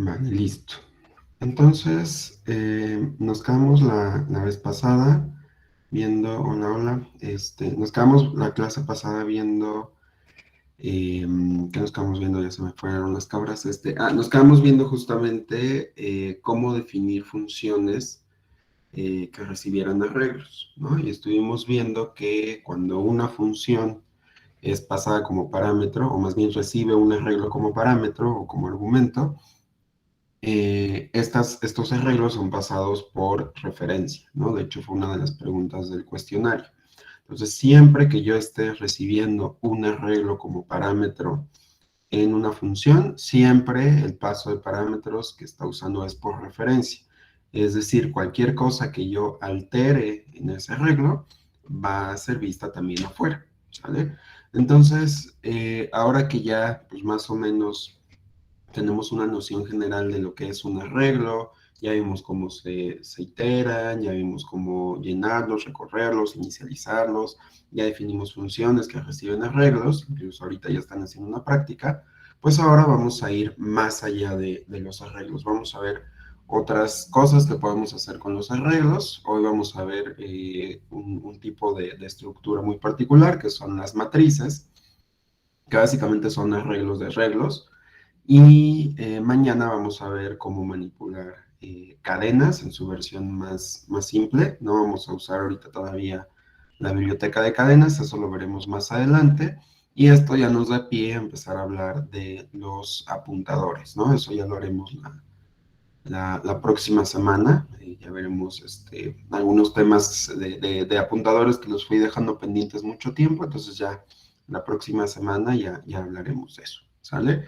Vale, listo. Entonces, nos quedamos la vez pasada viendo, hola, nos quedamos la clase pasada viendo, ¿qué nos quedamos viendo? Ya se me fueron las cabras, nos quedamos viendo justamente cómo definir funciones que recibieran arreglos, ¿no? Y estuvimos viendo que cuando una función es pasada como parámetro, o más bien recibe un arreglo como parámetro o como argumento, estos arreglos son pasados por referencia, ¿no? De hecho, fue una de las preguntas del cuestionario. Entonces, siempre que yo esté recibiendo un arreglo como parámetro en una función, siempre el paso de parámetros que está usando es por referencia. Es decir, cualquier cosa que yo altere en ese arreglo va a ser vista también afuera, ¿sale? Entonces, ahora que ya, pues más o menos tenemos una noción general de lo que es un arreglo, ya vimos cómo se iteran, ya vimos cómo llenarlos, recorrerlos, inicializarlos, ya definimos funciones que reciben arreglos, incluso ahorita ya están haciendo una práctica, pues ahora vamos a ir más allá de los arreglos, vamos a ver otras cosas que podemos hacer con los arreglos. Hoy vamos a ver un tipo de estructura muy particular, que son las matrices, que básicamente son arreglos de arreglos. Y mañana vamos a ver cómo manipular cadenas en su versión más simple. No vamos a usar ahorita todavía la biblioteca de cadenas, eso lo veremos más adelante. Y esto ya nos da pie a empezar a hablar de los apuntadores, ¿no? Eso ya lo haremos la próxima semana. Ya veremos algunos temas de apuntadores que los fui dejando pendientes mucho tiempo, entonces ya la próxima semana ya hablaremos de eso, ¿sale?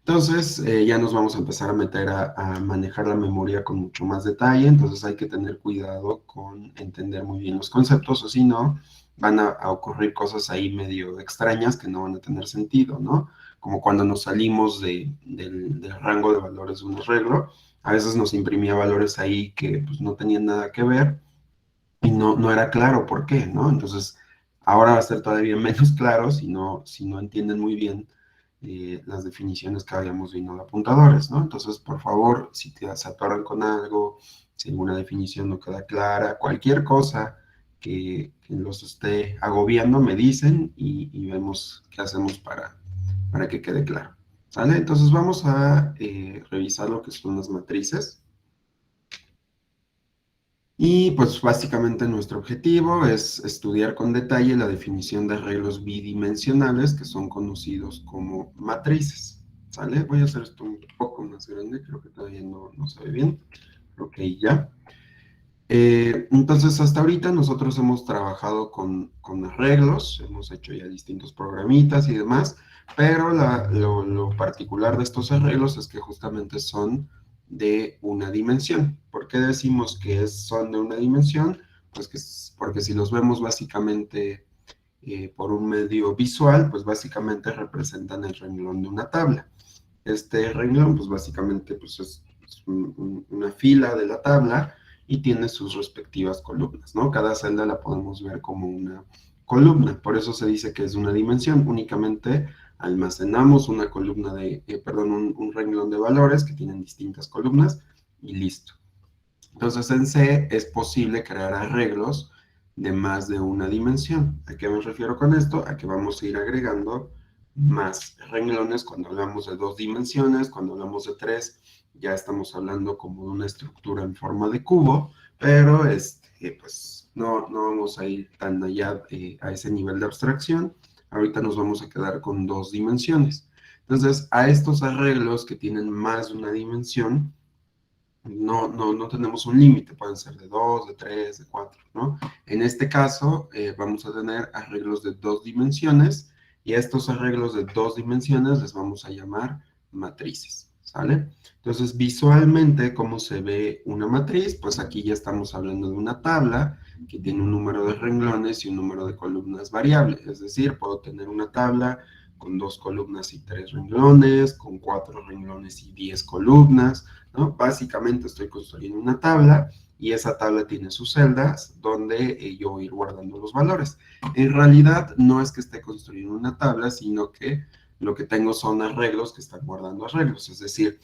Entonces, ya nos vamos a empezar a meter a manejar la memoria con mucho más detalle, entonces hay que tener cuidado con entender muy bien los conceptos, o si no, van a ocurrir cosas ahí medio extrañas que no van a tener sentido, ¿no? Como cuando nos salimos del rango de valores de un arreglo, a veces nos imprimía valores ahí que pues, no tenían nada que ver y no era claro por qué, ¿no? Entonces, ahora va a ser todavía menos claro si no entienden muy bien las definiciones que habíamos visto de apuntadores, ¿no? Entonces, por favor, si se atoran con algo, si alguna definición no queda clara, cualquier cosa que los esté agobiando, me dicen y vemos qué hacemos para que quede claro, ¿sale? Entonces, vamos a revisar lo que son las matrices. Y pues básicamente nuestro objetivo es estudiar con detalle la definición de arreglos bidimensionales que son conocidos como matrices. ¿Sale? Voy a hacer esto un poco más grande, creo que todavía no se ve bien. Ok, ya. Entonces, hasta ahorita nosotros hemos trabajado con arreglos, hemos hecho ya distintos programitas y demás, pero lo particular de estos arreglos es que justamente son de una dimensión. ¿Por qué decimos que son de una dimensión? Pues porque si los vemos básicamente por un medio visual, pues básicamente representan el renglón de una tabla. Este renglón, pues básicamente pues es una fila de la tabla y tiene sus respectivas columnas, ¿no? Cada celda la podemos ver como una columna, por eso se dice que es una dimensión. Únicamente almacenamos una columna un renglón de valores que tienen distintas columnas y listo. Entonces en C es posible crear arreglos de más de una dimensión. ¿A qué me refiero con esto? A que vamos a ir agregando más renglones cuando hablamos de 2 dimensiones, cuando hablamos de 3, ya estamos hablando como de una estructura en forma de cubo, pero pues no vamos a ir tan allá a ese nivel de abstracción. Ahorita nos vamos a quedar con 2 dimensiones. Entonces, a estos arreglos que tienen más de una dimensión, no tenemos un límite, pueden ser de 2, de 3, de 4, ¿no? En este caso, vamos a tener arreglos de 2 dimensiones y a estos arreglos de 2 dimensiones les vamos a llamar matrices, ¿sale? Entonces, visualmente, ¿cómo se ve una matriz? Pues aquí ya estamos hablando de una tabla que tiene un número de renglones y un número de columnas variable, es decir, puedo tener una tabla con 2 columnas y 3 renglones, con 4 renglones y 10 columnas, ¿no? Básicamente estoy construyendo una tabla y esa tabla tiene sus celdas donde yo voy a ir guardando los valores. En realidad no es que esté construyendo una tabla, sino que lo que tengo son arreglos que están guardando arreglos, es decir,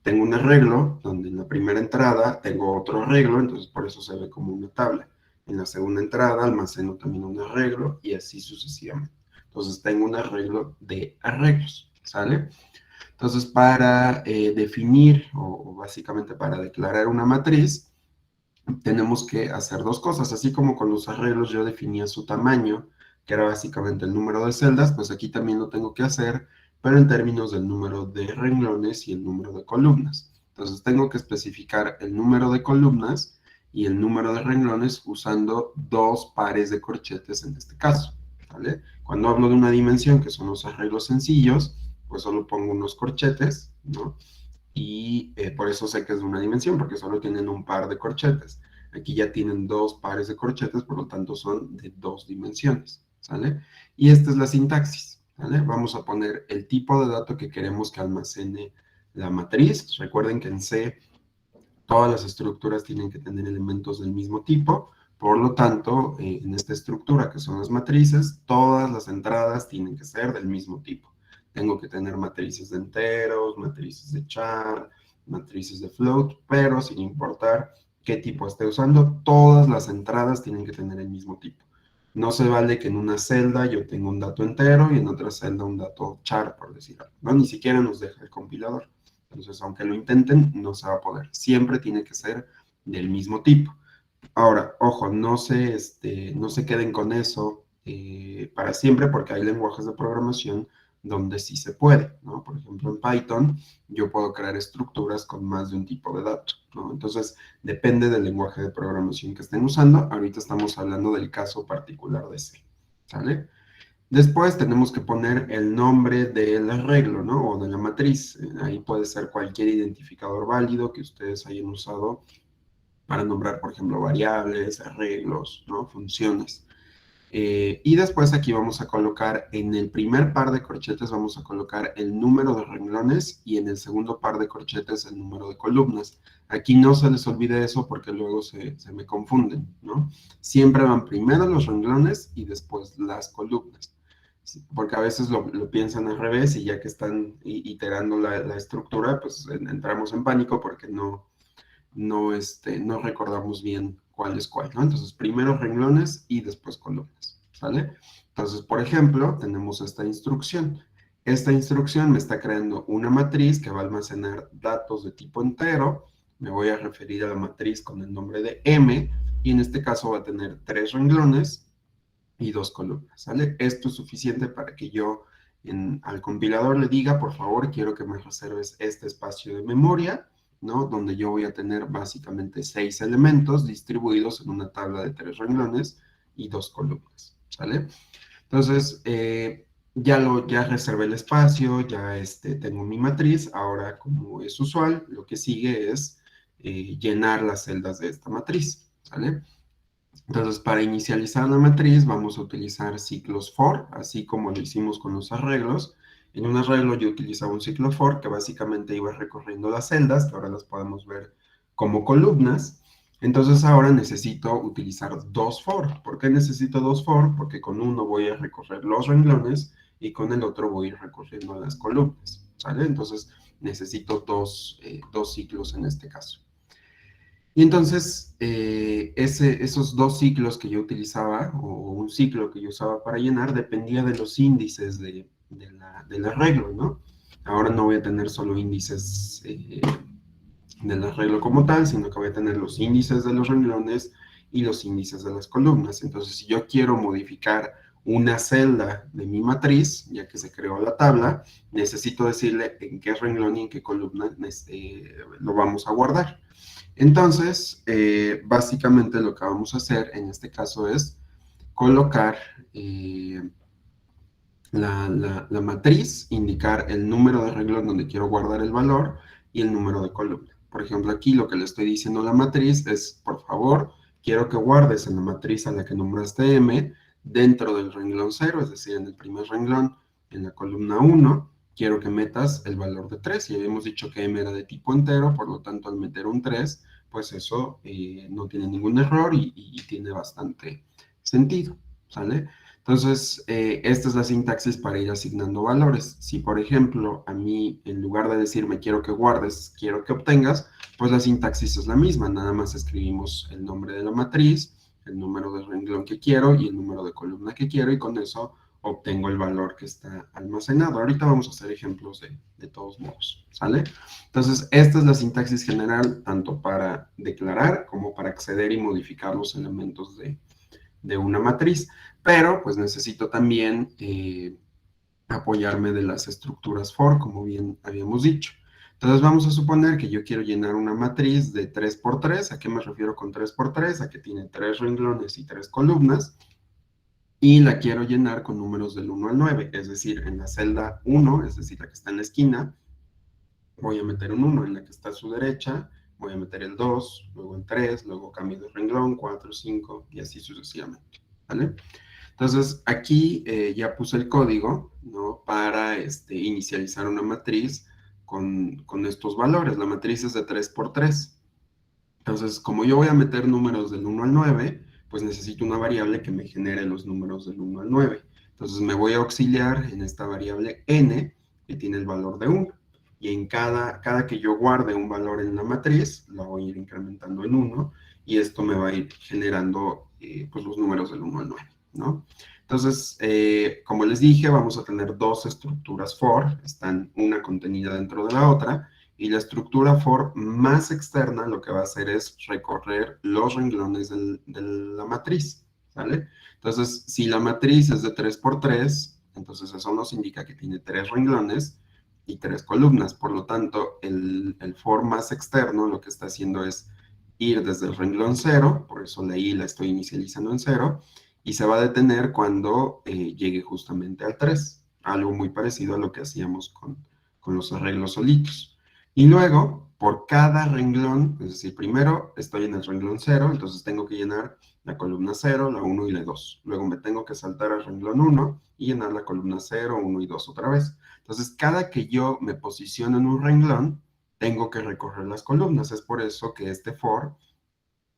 tengo un arreglo donde en la primera entrada tengo otro arreglo, entonces por eso se ve como una tabla. En la segunda entrada almaceno también un arreglo y así sucesivamente. Entonces tengo un arreglo de arreglos, ¿sale? Entonces para definir o básicamente para declarar una matriz, tenemos que hacer dos cosas. Así como con los arreglos yo definía su tamaño, que era básicamente el número de celdas, pues aquí también lo tengo que hacer, pero en términos del número de renglones y el número de columnas. Entonces tengo que especificar el número de columnas y el número de renglones usando dos pares de corchetes en este caso, ¿vale? Cuando hablo de una dimensión, que son los arreglos sencillos, pues solo pongo unos corchetes, ¿no? Y por eso sé que es de una dimensión, porque solo tienen un par de corchetes. Aquí ya tienen dos pares de corchetes, por lo tanto son de dos dimensiones, ¿sale? Y esta es la sintaxis, ¿vale? Vamos a poner el tipo de dato que queremos que almacene la matriz. Recuerden que en C todas las estructuras tienen que tener elementos del mismo tipo, por lo tanto, en esta estructura que son las matrices, todas las entradas tienen que ser del mismo tipo. Tengo que tener matrices de enteros, matrices de char, matrices de float, pero sin importar qué tipo esté usando, todas las entradas tienen que tener el mismo tipo. No se vale que en una celda yo tenga un dato entero y en otra celda un dato char, por decir algo, ¿no? Ni siquiera nos deja el compilador. Entonces, aunque lo intenten, no se va a poder. Siempre tiene que ser del mismo tipo. Ahora, ojo, no se queden con eso para siempre, porque hay lenguajes de programación donde sí se puede, ¿no? Por ejemplo, en Python yo puedo crear estructuras con más de un tipo de dato, ¿no? Entonces, depende del lenguaje de programación que estén usando. Ahorita estamos hablando del caso particular de C, ¿sale? Después tenemos que poner el nombre del arreglo, ¿no? O de la matriz. Ahí puede ser cualquier identificador válido que ustedes hayan usado para nombrar, por ejemplo, variables, arreglos, ¿no? Funciones. Y después aquí vamos a colocar, en el primer par de corchetes vamos a colocar el número de renglones y en el segundo par de corchetes el número de columnas. Aquí no se les olvide eso porque luego se me confunden, ¿no? Siempre van primero los renglones y después las columnas. Porque a veces lo piensan al revés y ya que están iterando la estructura, pues entramos en pánico porque no recordamos bien cuál es cuál, ¿no? Entonces, primero renglones y después columnas, ¿sale? Entonces, por ejemplo, tenemos esta instrucción. Esta instrucción me está creando una matriz que va a almacenar datos de tipo entero. Me voy a referir a la matriz con el nombre de M, y en este caso va a tener 3 renglones y 2 columnas, ¿sale? Esto es suficiente para que yo al compilador le diga, por favor, quiero que me reserves este espacio de memoria, ¿no? Donde yo voy a tener básicamente 6 elementos distribuidos en una tabla de 3 renglones y 2 columnas, ¿sale? Entonces, ya reservé el espacio, ya tengo mi matriz. Ahora, como es usual, lo que sigue es llenar las celdas de esta matriz, ¿sale? Entonces, para inicializar la matriz vamos a utilizar ciclos for, así como lo hicimos con los arreglos. En un arreglo yo utilizaba un ciclo for que básicamente iba recorriendo las celdas, que ahora las podemos ver como columnas. Entonces ahora necesito utilizar dos for. ¿Por qué necesito dos for? Porque con uno voy a recorrer los renglones y con el otro voy a ir recorriendo las columnas, ¿sale? Entonces necesito dos ciclos en este caso. Y entonces, esos dos ciclos que yo utilizaba, o un ciclo que yo usaba para llenar, dependía de los índices del arreglo, ¿no? Ahora no voy a tener solo índices del arreglo como tal, sino que voy a tener los índices de los renglones y los índices de las columnas. Entonces, si yo quiero modificar una celda de mi matriz, ya que se creó la tabla, necesito decirle en qué renglón y en qué columna lo vamos a guardar. Entonces, básicamente lo que vamos a hacer en este caso es colocar la matriz, indicar el número de renglón donde quiero guardar el valor y el número de columna. Por ejemplo, aquí lo que le estoy diciendo a la matriz es, por favor, quiero que guardes en la matriz a la que nombraste M dentro del renglón 0, es decir, en el primer renglón, en la columna 1, quiero que metas el valor de 3. Y habíamos dicho que M era de tipo entero, por lo tanto, al meter un 3, pues eso no tiene ningún error y tiene bastante sentido, ¿sale? Entonces, esta es la sintaxis para ir asignando valores. Si, por ejemplo, a mí, en lugar de decirme quiero que guardes, quiero que obtengas, pues la sintaxis es la misma. Nada más escribimos el nombre de la matriz, el número de renglón que quiero y el número de columna que quiero, y con eso obtengo el valor que está almacenado. Ahorita vamos a hacer ejemplos de todos modos, ¿sale? Entonces, esta es la sintaxis general, tanto para declarar como para acceder y modificar los elementos de una matriz, pero pues necesito también apoyarme de las estructuras for, como bien habíamos dicho. Entonces vamos a suponer que yo quiero llenar una matriz de 3 por 3. ¿A qué me refiero con 3 por 3? A que tiene 3 renglones y 3 columnas, y la quiero llenar con números del 1 al 9, es decir, en la celda 1, es decir, la que está en la esquina, voy a meter un 1, en la que está a su derecha voy a meter el 2, luego el 3, luego cambio de renglón, 4, 5 y así sucesivamente, ¿vale? Entonces, aquí ya puse el código, ¿no? Para inicializar una matriz con estos valores. La matriz es de 3 por 3. Entonces, como yo voy a meter números del 1 al 9, pues necesito una variable que me genere los números del 1 al 9. Entonces, me voy a auxiliar en esta variable n, que tiene el valor de 1. Y en cada que yo guarde un valor en la matriz, la voy a ir incrementando en 1, y esto me va a ir generando pues los números del 1 al 9, ¿no? Entonces, como les dije, vamos a tener dos estructuras for, están una contenida dentro de la otra, y la estructura for más externa lo que va a hacer es recorrer los renglones de la matriz, ¿sale? Entonces, si la matriz es de 3 por 3, entonces eso nos indica que tiene 3 renglones y 3 columnas. Por lo tanto, el for más externo lo que está haciendo es ir desde el renglón 0, por eso la i la estoy inicializando en 0, y se va a detener cuando llegue justamente al 3, algo muy parecido a lo que hacíamos con los arreglos solitos. Y luego, por cada renglón, es decir, primero estoy en el renglón 0, entonces tengo que llenar la columna 0, la 1 y la 2. Luego me tengo que saltar al renglón 1 y llenar la columna 0, 1 y 2 otra vez. Entonces, cada que yo me posiciono en un renglón, tengo que recorrer las columnas. Es por eso que este for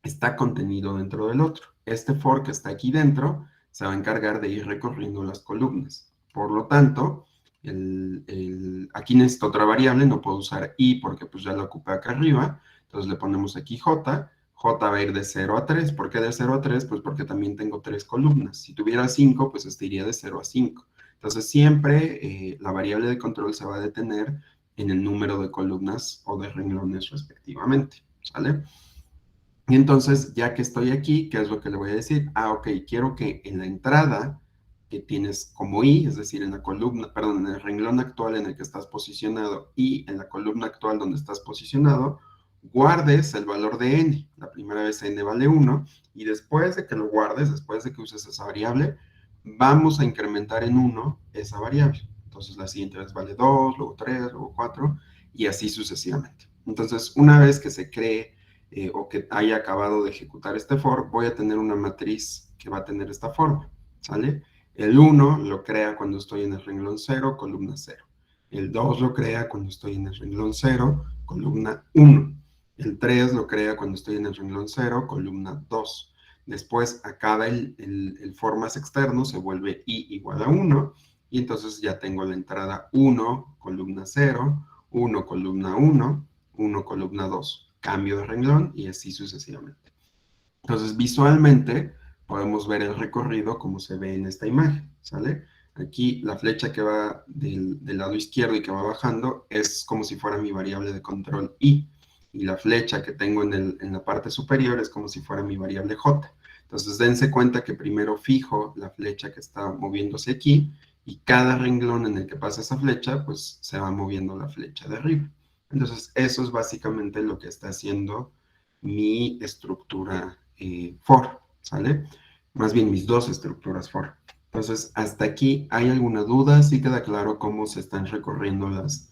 está contenido dentro del otro. Este for que está aquí dentro se va a encargar de ir recorriendo las columnas. Por lo tanto, aquí necesito otra variable, no puedo usar i porque pues ya la ocupé acá arriba, entonces le ponemos aquí j, j va a ir de 0 a 3. ¿Por qué de 0 a 3? Pues porque también tengo 3 columnas. Si tuviera 5, pues este iría de 0 a 5. Entonces siempre la variable de control se va a detener en el número de columnas o de renglones respectivamente, ¿sale? Y entonces, ya que estoy aquí, ¿qué es lo que le voy a decir? Ah, ok, quiero que en la entrada que tienes como i, es decir, en la columna, perdón, en el renglón actual en el que estás posicionado y en la columna actual donde estás posicionado, guardes el valor de n. La primera vez n vale 1, y después de que lo guardes, después de que uses esa variable, vamos a incrementar en 1 esa variable. Entonces, la siguiente vez vale 2, luego 3, luego 4, y así sucesivamente. Entonces, una vez que se cree o que haya acabado de ejecutar este for, voy a tener una matriz que va a tener esta forma, ¿sale? El 1 lo crea cuando estoy en el renglón 0, columna 0. El 2 lo crea cuando estoy en el renglón 0, columna 1. El 3 lo crea cuando estoy en el renglón 0, columna 2. Después acaba el for más externo, se vuelve i igual a 1, y entonces ya tengo la entrada 1, columna 0, 1, columna 1, 1, columna 2. Cambio de renglón y así sucesivamente. Entonces, visualmente podemos ver el recorrido como se ve en esta imagen, ¿sale? Aquí la flecha que va del lado izquierdo y que va bajando es como si fuera mi variable de control i, y la flecha que tengo en la parte superior es como si fuera mi variable j. Entonces, dense cuenta que primero fijo la flecha que está moviéndose aquí, y cada renglón en el que pasa esa flecha, pues se va moviendo la flecha de arriba. Entonces, eso es básicamente lo que está haciendo mi estructura for, ¿sale? Más bien mis dos estructuras for. Entonces, hasta aquí, ¿hay alguna duda? ¿Sí queda claro cómo se están recorriendo las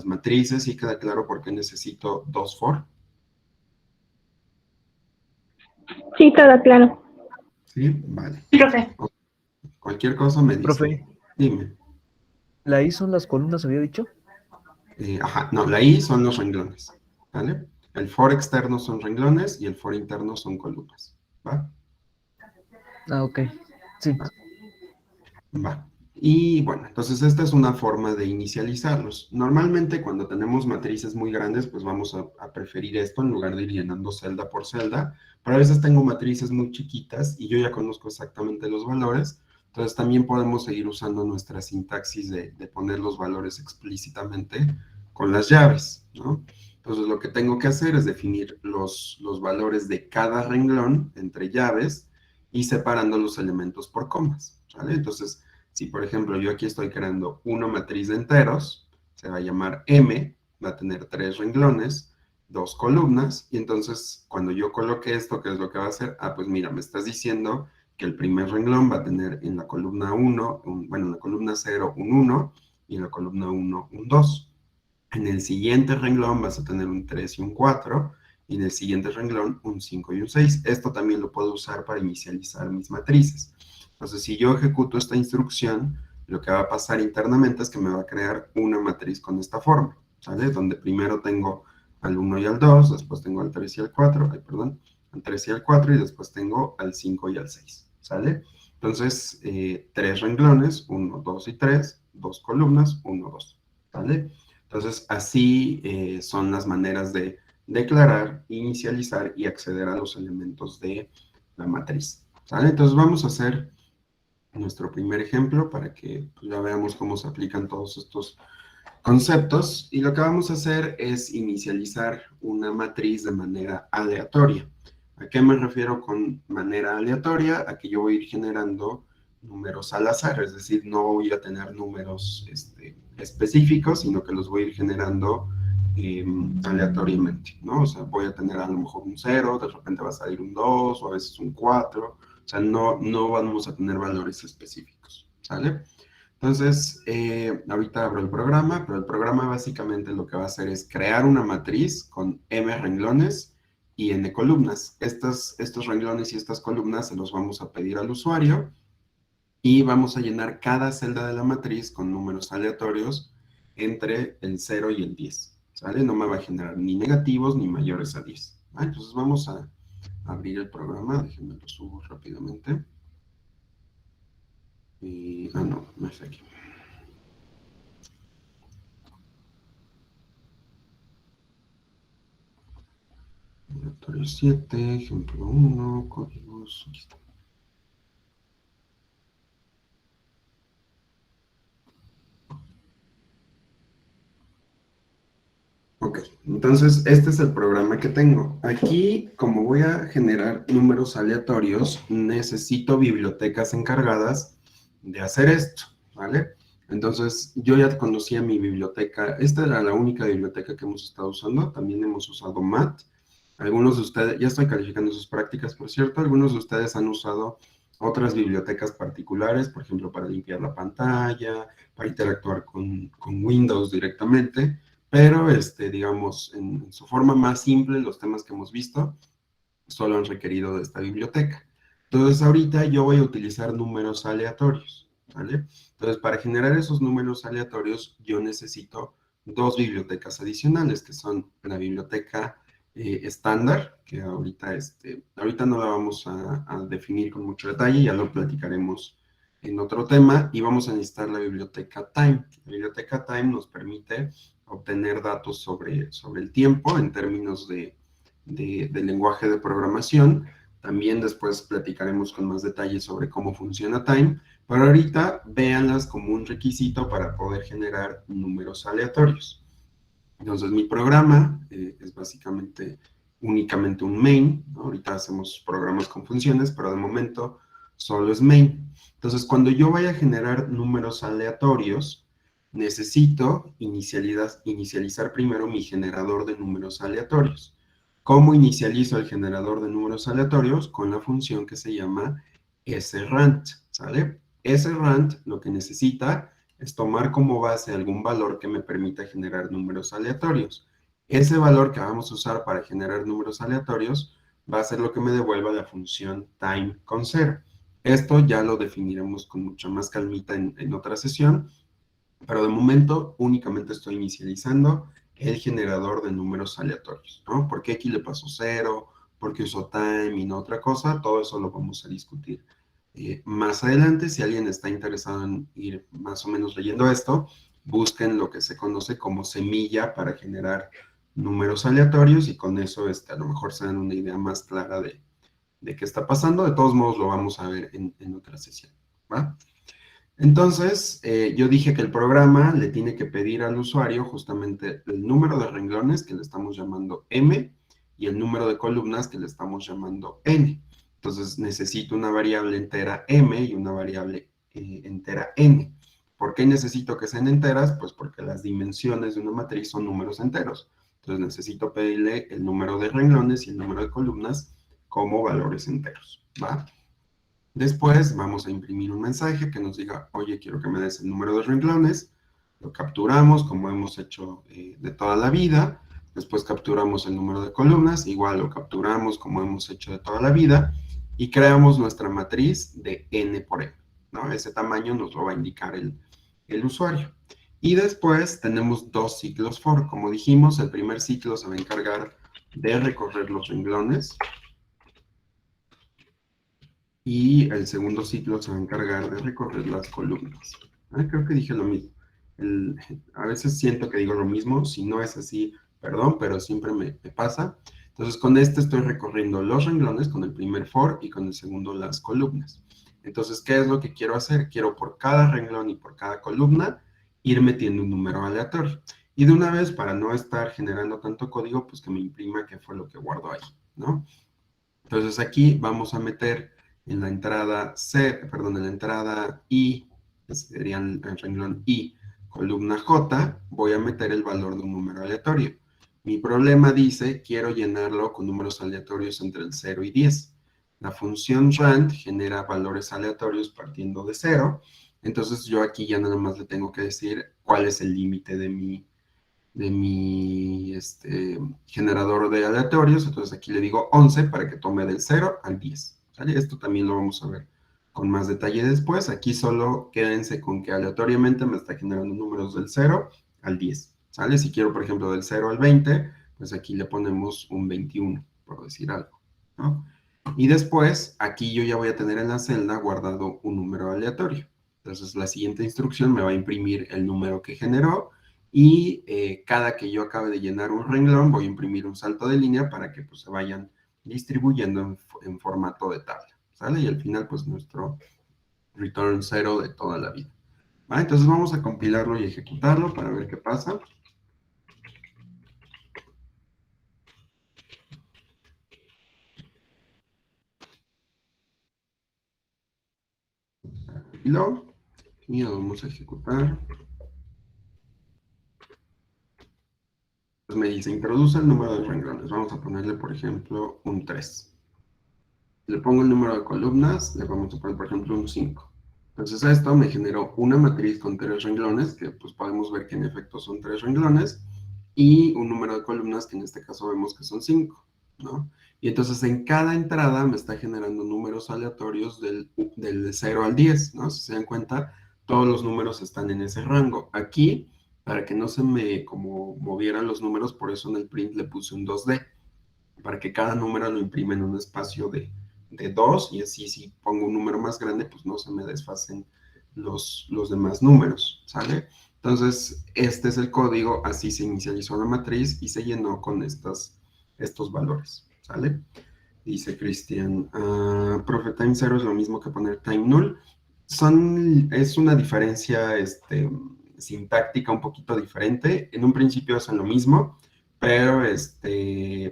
matrices? ¿Sí queda claro por qué necesito dos for? Sí, todo claro. Sí, vale. Profe. Cualquier cosa me dice. Profe, Dime. ¿la I son las columnas, había dicho? Ajá, no, la I son los renglones, ¿vale? El for externo son renglones y el for interno son columnas, ¿va? Ah, ok. Sí. Va. Y bueno, entonces esta es una forma de inicializarlos. Normalmente cuando tenemos matrices muy grandes, pues vamos a preferir esto en lugar de ir llenando celda por celda. Pero a veces tengo matrices muy chiquitas y yo ya conozco exactamente los valores. Entonces también podemos seguir usando nuestra sintaxis de poner los valores explícitamente con las llaves, ¿no? Entonces lo que tengo que hacer es definir los valores de cada renglón entre llaves y separando los elementos por comas, ¿vale? Entonces, si por ejemplo yo aquí estoy creando una matriz de enteros, se va a llamar M, va a tener 3 renglones, 2 columnas, y entonces cuando yo coloque esto, ¿qué es lo que va a hacer? Ah, pues mira, me estás diciendo que el primer renglón va a tener en la columna 1, bueno, en la columna 0 un 1, y en la columna 1 un 2. En el siguiente renglón vas a tener un 3 y un 4, y en el siguiente renglón un 5 y un 6. Esto también lo puedo usar para inicializar mis matrices. Entonces, si yo ejecuto esta instrucción, lo que va a pasar internamente es que me va a crear una matriz con esta forma, ¿sale? Donde primero tengo al 1 y al 2, después tengo al 3 y al 4, perdón, al 3 y al 4, y después tengo al 5 y al 6, ¿sale? Entonces, 3 renglones, 1, 2 y 3, 2 columnas, 1, 2, ¿vale? Entonces, así son las maneras de declarar, inicializar y acceder a los elementos de la matriz, ¿sale? Entonces, vamos a hacer nuestro primer ejemplo para que pues, ya veamos cómo se aplican todos estos conceptos. Y lo que vamos a hacer es inicializar una matriz de manera aleatoria. ¿A qué me refiero con manera aleatoria? A que yo voy a ir generando números al azar, es decir, no voy a tener números específicos, sino que los voy a ir generando aleatoriamente, ¿no? O sea, voy a tener a lo mejor un 0, de repente va a salir un 2, o a veces un 4, o sea, no vamos a tener valores específicos, ¿sale? Entonces, ahorita abro el programa, pero el programa básicamente lo que va a hacer es crear una matriz con m renglones y n columnas. Estos renglones y estas columnas se los vamos a pedir al usuario y vamos a llenar cada celda de la matriz con números aleatorios entre el 0 y el 10, ¿sale? No me va a generar ni negativos ni mayores a 10. Entonces vamos a abrir el programa, déjenme lo subo rápidamente. No, no es aquí. Aleatorio 7, ejemplo 1, códigos, aquí está. Ok, entonces este es el programa que tengo. Aquí, como voy a generar números aleatorios, necesito bibliotecas encargadas de hacer esto, ¿vale? Entonces, yo ya conocía mi biblioteca. Esta era la única biblioteca que hemos estado usando. También hemos usado MAT. Algunos de ustedes, ya estoy calificando sus prácticas, por cierto, algunos de ustedes han usado otras bibliotecas particulares, por ejemplo, para limpiar la pantalla, para interactuar con Windows directamente. Pero, digamos, en su forma más simple, los temas que hemos visto solo han requerido de esta biblioteca. Entonces, ahorita yo voy a utilizar números aleatorios, ¿vale? Entonces, para generar esos números aleatorios, yo necesito dos bibliotecas adicionales, que son la biblioteca estándar, que ahorita no la vamos a definir con mucho detalle, ya lo platicaremos en otro tema, y vamos a necesitar la biblioteca time. La biblioteca time nos permite obtener datos sobre el tiempo en términos de lenguaje de programación. También después platicaremos con más detalles sobre cómo funciona Time, pero ahorita véanlas como un requisito para poder generar números aleatorios. Entonces mi programa es básicamente únicamente un main, ¿no? Ahorita hacemos programas con funciones, pero de momento solo es main. Entonces cuando yo vaya a generar números aleatorios, necesito inicializar primero mi generador de números aleatorios. ¿Cómo inicializo el generador de números aleatorios? Con la función que se llama srand, ¿sale? Srand lo que necesita es tomar como base algún valor que me permita generar números aleatorios. Ese valor que vamos a usar para generar números aleatorios va a ser lo que me devuelva la función time con 0. Esto ya lo definiremos con mucha más calmita en otra sesión, pero de momento únicamente estoy inicializando el generador de números aleatorios, ¿no? ¿Por qué aquí le pasó 0? ¿Por qué usó time y no otra cosa? Todo eso lo vamos a discutir Más adelante, si alguien está interesado en ir más o menos leyendo esto, busquen lo que se conoce como semilla para generar números aleatorios y con eso a lo mejor se dan una idea más clara de qué está pasando. De todos modos, lo vamos a ver en otra sesión, ¿va? Entonces, yo dije que el programa le tiene que pedir al usuario justamente el número de renglones, que le estamos llamando M, y el número de columnas, que le estamos llamando N. Entonces, necesito una variable entera M y una variable entera N. ¿Por qué necesito que sean enteras? Pues porque las dimensiones de una matriz son números enteros. Entonces, necesito pedirle el número de renglones y el número de columnas como valores enteros, ¿va? Después vamos a imprimir un mensaje que nos diga, oye, quiero que me des el número de renglones. Lo capturamos como hemos hecho de toda la vida. Después capturamos el número de columnas, igual lo capturamos como hemos hecho de toda la vida. Y creamos nuestra matriz de n por n, ¿no? Ese tamaño nos lo va a indicar el usuario. Y después tenemos dos ciclos for. Como dijimos, el primer ciclo se va a encargar de recorrer los renglones. Y el segundo ciclo se va a encargar de recorrer las columnas. Creo que dije lo mismo. A veces siento que digo lo mismo, si no es así, perdón, pero siempre me pasa. Entonces con este estoy recorriendo los renglones con el primer for y con el segundo las columnas. Entonces, ¿qué es lo que quiero hacer? Quiero por cada renglón y por cada columna ir metiendo un número aleatorio. Y de una vez, para no estar generando tanto código, pues que me imprima qué fue lo que guardo ahí, ¿no? Entonces aquí vamos a meter en la entrada C, perdón, en la entrada I, que sería el renglón I, columna J, voy a meter el valor de un número aleatorio. Mi problema dice, quiero llenarlo con números aleatorios entre el 0 y 10. La función rand genera valores aleatorios partiendo de 0, entonces yo aquí ya nada más le tengo que decir cuál es el límite de mi generador de aleatorios. Entonces aquí le digo 11 para que tome del 0 al 10. ¿Sale? Esto también lo vamos a ver con más detalle después. Aquí solo quédense con que aleatoriamente me está generando números del 0 al 10. ¿Sale? Si quiero, por ejemplo, del 0 al 20, pues aquí le ponemos un 21, por decir algo, ¿no? Y después, aquí yo ya voy a tener en la celda guardado un número aleatorio. Entonces, la siguiente instrucción me va a imprimir el número que generó y cada que yo acabe de llenar un renglón voy a imprimir un salto de línea para que pues, se vayan distribuyendo en formato de tabla, ¿sale? Y al final pues nuestro return 0 de toda la vida. ¿Vale? Entonces vamos a compilarlo y ejecutarlo para ver qué pasa. Y lo vamos a ejecutar. Pues me dice, introduce el número de renglones. Vamos a ponerle, por ejemplo, un 3. Le pongo el número de columnas, le vamos a poner, por ejemplo, un 5. Entonces esto me generó una matriz con 3 renglones, que pues podemos ver que en efecto son 3 renglones, y un número de columnas que en este caso vemos que son 5, ¿no? Y entonces en cada entrada me está generando números aleatorios del 0 al 10, ¿no? Si se dan cuenta, todos los números están en ese rango. Aquí, para que no se me como movieran los números, por eso en el print le puse un 2D, para que cada número lo imprime en un espacio de 2 y así si pongo un número más grande, pues no se me desfasen los demás números, ¿sale? Entonces, este es el código, así se inicializó la matriz y se llenó con estos valores, ¿sale? Dice Cristian, profe, time 0 es lo mismo que poner time null. Es una diferencia sintáctica un poquito diferente. En un principio hacen lo mismo, pero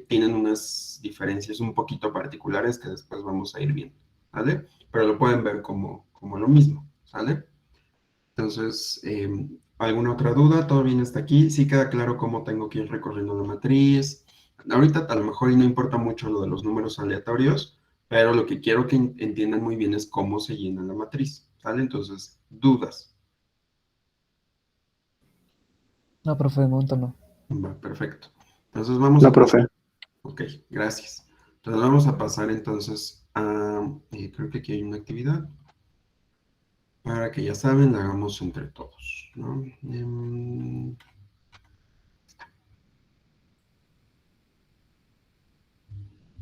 tienen unas diferencias un poquito particulares que después vamos a ir viendo, ¿sale? Pero lo pueden ver como lo mismo, ¿sale? Entonces, ¿alguna otra duda? ¿Todo bien hasta aquí? ¿Sí queda claro cómo tengo que ir recorriendo la matriz? Ahorita a lo mejor no importa mucho lo de los números aleatorios, pero lo que quiero que entiendan muy bien es cómo se llena la matriz, ¿sale? Entonces, dudas. No, profe, de momento no. Va, perfecto. Entonces vamos No, a profe. pasar. Ok, gracias. Entonces vamos a pasar entonces a, creo que aquí hay una actividad para que ya saben, la hagamos entre todos, ¿no?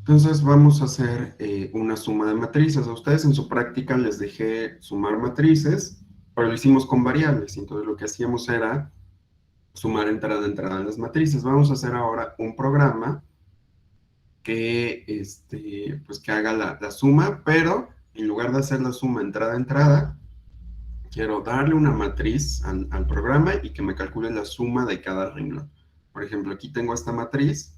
Entonces vamos a hacer una suma de matrices. A ustedes en su práctica les dejé sumar matrices, pero lo hicimos con variables. Entonces lo que hacíamos era sumar entrada a entrada en las matrices. Vamos a hacer ahora un programa que, pues que haga la suma, pero en lugar de hacer la suma entrada a entrada, quiero darle una matriz al programa y que me calcule la suma de cada renglón. Por ejemplo, aquí tengo esta matriz.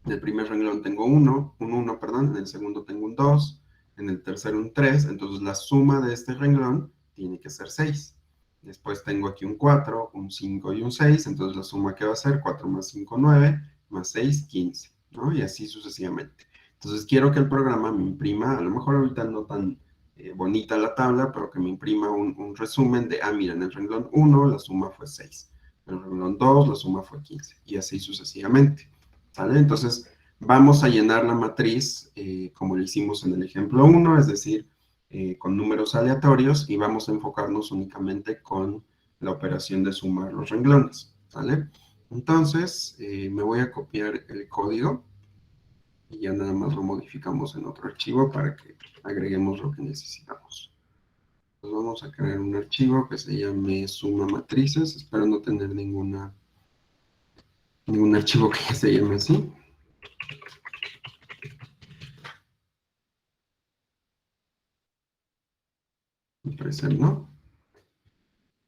En el primer renglón tengo un 1, perdón, en el segundo tengo un 2, en el tercero un 3, entonces la suma de este renglón tiene que ser 6. Después tengo aquí un 4, un 5 y un 6, entonces la suma que va a ser 4 más 5, 9, más 6, 15, ¿no? Y así sucesivamente. Entonces quiero que el programa me imprima, a lo mejor ahorita no tan bonita la tabla, pero que me imprima un resumen de, mira, en el renglón 1 la suma fue 6, en el renglón 2 la suma fue 15, y así sucesivamente. ¿Sale? Entonces, vamos a llenar la matriz como lo hicimos en el ejemplo 1, es decir, con números aleatorios, y vamos a enfocarnos únicamente con la operación de sumar los renglones. ¿Sale? Entonces, me voy a copiar el código y ya nada más lo modificamos en otro archivo para que agreguemos lo que necesitamos. Entonces, vamos a crear un archivo que se llame suma matrices. Espero no tener ningún archivo que se llame así. Al parecer no.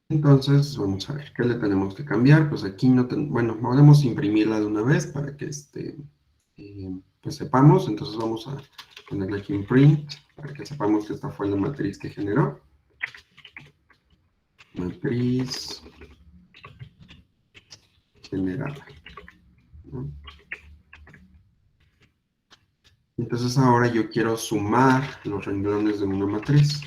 Entonces, vamos a ver, ¿qué le tenemos que cambiar? Pues aquí no bueno, podemos imprimirla de una vez para que pues sepamos. Entonces vamos a ponerle aquí un print para que sepamos que esta fue la matriz que generó. Matriz generada, ¿no? Entonces ahora yo quiero sumar los renglones de una matriz.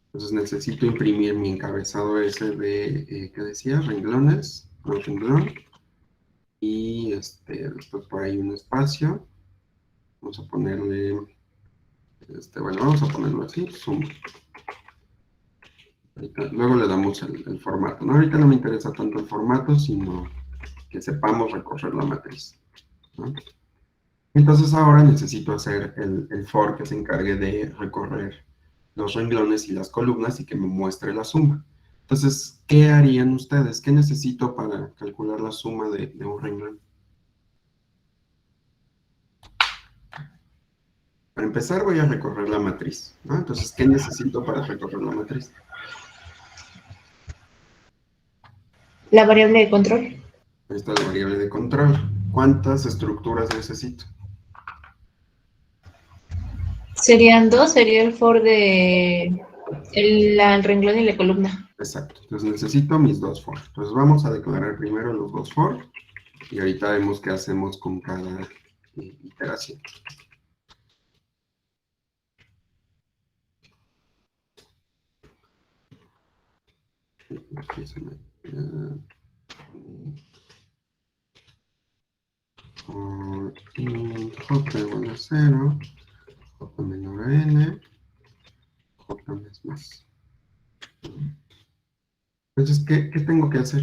Entonces necesito imprimir mi encabezado ese de, ¿qué decía? Renglones, un renglón. Y después por ahí un espacio. Vamos a ponerle, bueno, vamos a ponerlo así, suma. Luego le damos el formato, ¿no? Ahorita no me interesa tanto el formato, sino que sepamos recorrer la matriz, ¿no? Entonces ahora necesito hacer el for que se encargue de recorrer los renglones y las columnas y que me muestre la suma. Entonces, ¿qué harían ustedes? ¿Qué necesito para calcular la suma de un renglón? Para empezar voy a recorrer la matriz, ¿no? Entonces, ¿qué necesito para recorrer la matriz? La variable de control. Esta es la variable de control. ¿Cuántas estructuras necesito? Serían dos, sería el for de el renglón y la columna. Exacto. Entonces necesito mis dos for. Entonces vamos a declarar primero los dos for y ahorita vemos qué hacemos con cada iteración. Aquí se me... for int j igual a 0, j menor a n, j más. Entonces, ¿qué tengo que hacer?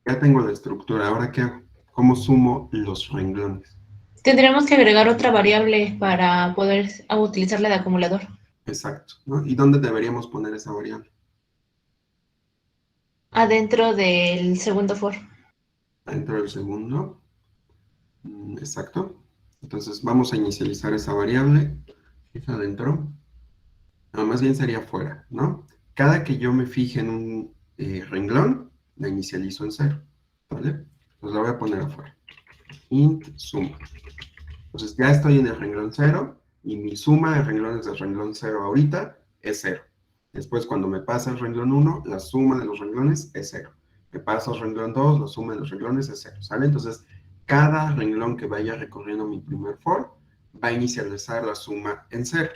Ya tengo la estructura, ¿ahora qué hago? ¿Cómo sumo los renglones? Tendremos que agregar otra variable para poder utilizarla de acumulador. Exacto, ¿no? ¿Y dónde deberíamos poner esa variable? Adentro del segundo for. Adentro del segundo. Exacto. Entonces vamos a inicializar esa variable. Es adentro. No, más bien sería fuera, ¿no? Cada que yo me fije en un renglón, la inicializo en 0, ¿vale? Entonces la voy a poner afuera. Int suma. Entonces ya estoy en el renglón 0 y mi suma de renglones del renglón 0 ahorita es 0. Después cuando me pasa el renglón 1, la suma de los renglones es 0. Me paso al renglón 2, la suma de los renglones es 0, ¿sale? Entonces cada renglón que vaya recorriendo mi primer for va a inicializar la suma en 0.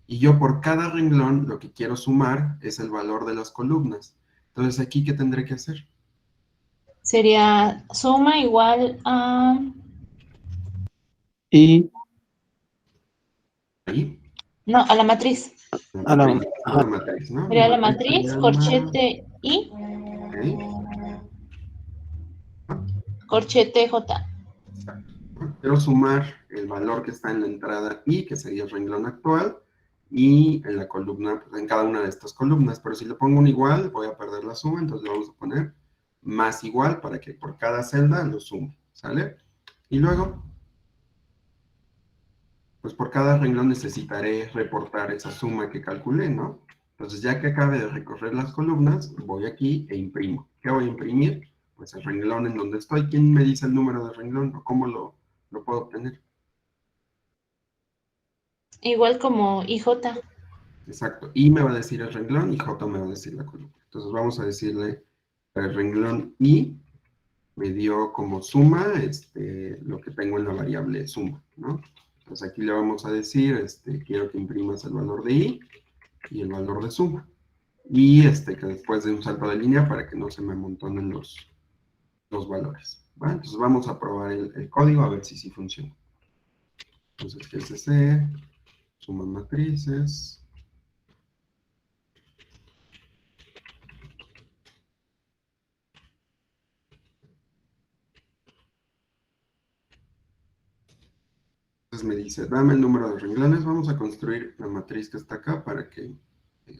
Y yo por cada renglón lo que quiero sumar es el valor de las columnas. Entonces, ¿aquí qué tendré que hacer? Sería suma igual a... Y ¿Ahí? No, a la matriz. a la, La matriz, ¿no? Sería la matriz, corchete y... Okay. corchete J. Exacto, ¿no? Quiero sumar el valor que está en la entrada I, que sería el renglón actual, y en la columna, pues, en cada una de estas columnas. Pero si le pongo un igual, voy a perder la suma, entonces le vamos a poner más igual para que por cada celda lo sume, ¿sale? Y luego, pues por cada renglón necesitaré reportar esa suma que calculé, ¿no? Entonces, ya que acabe de recorrer las columnas, voy aquí e imprimo. ¿Qué voy a imprimir? Pues el renglón en donde estoy. ¿Quién me dice el número de renglón o cómo lo puedo obtener? Igual como IJ. Exacto. I me va a decir el renglón y J me va a decir la columna. Entonces, vamos a decirle el renglón I me dio como suma lo que tengo en la variable suma, ¿no? Entonces, aquí le vamos a decir, quiero que imprimas el valor de I y el valor de suma. Y que después de un salto de línea para que no se me amontonen los valores. ¿Va? Entonces vamos a probar el código a ver si sí funciona. Entonces GCC, suman matrices. Entonces me dice, dame el número de renglones, vamos a construir la matriz que está acá para que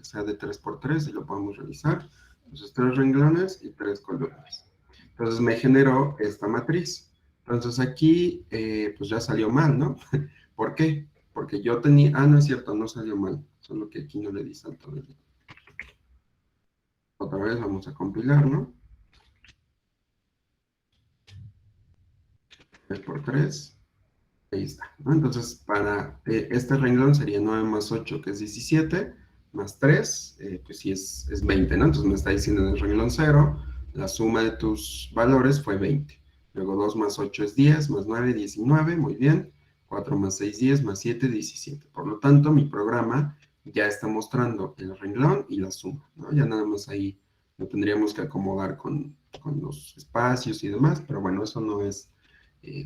sea de 3 por 3 y lo podamos realizar. Entonces 3 renglones y 3 columnas. Entonces me generó esta matriz. Entonces aquí pues ya salió mal, ¿no? ¿Por qué? Porque yo tenía, no es cierto, no salió mal, solo que aquí no le di salto de línea. Otra vez vamos a compilar, ¿no? 3 por 3, ahí está, ¿no? Entonces, para este renglón sería 9 más 8, que es 17, más 3, pues sí es 20, ¿no? Entonces me está diciendo en el renglón 0, la suma de tus valores fue 20. Luego 2 más 8 es 10, más 9, 19, muy bien. 4 más 6, 10, más 7, 17. Por lo tanto, mi programa ya está mostrando el renglón y la suma, ¿no? Ya nada más ahí lo tendríamos que acomodar con los espacios y demás, pero bueno, eso no es